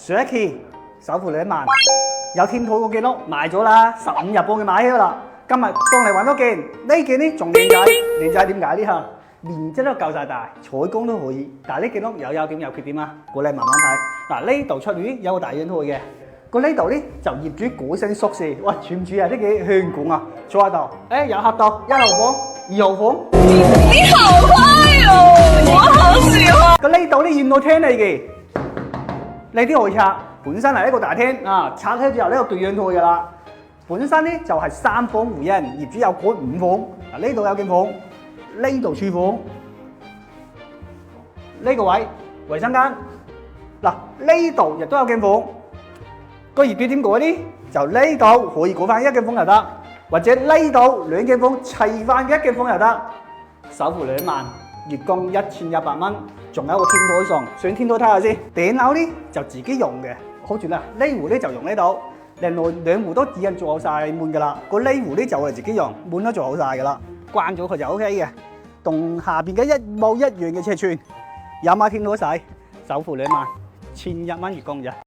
上一期首付2萬，有天土嗰件屋賣咗啦，15日幫佢買咗啦。今日幫你揾多件，呢件呢仲靚仔，靚仔點解呢嚇？面積都夠晒大，採光都可以。但係呢件屋有優點有缺點啊，過嚟慢慢睇。嗱，呢度出面有個大陽台嘅，個呢度呢就業主個性宿舍。喂，似唔似啊？呢幾香港啊？坐喺度，誒有客到1號房、2號房。你好壞哦，我好喜歡。個呢度呢現到廳嚟嘅，呢啲可以拆。本身係一個大廳啊，拆開之後呢個對陽台㗎啦。本身呢就係3房互因，業主有改5房。嗱，呢度有間房，呢度廚房，呢個位衞生間。嗱，呢度亦都有間房。個業主點改呢？就呢度可以改翻一間房就得，或者呢度2間房砌翻一間房就得。首付2萬，月供1100蚊，仲有一個天台上，上天台睇下先。頂樓呢就自己用嘅，好住啦。呢戶呢就用呢度，另外2戶都已經做好晒滿㗎啦。個呢戶呢就係自己用，滿都做好晒㗎啦。關咗佢就 OK 嘅，同下邊嘅一模一樣嘅尺寸，有埋天台使，首付2萬，1100蚊月供咋。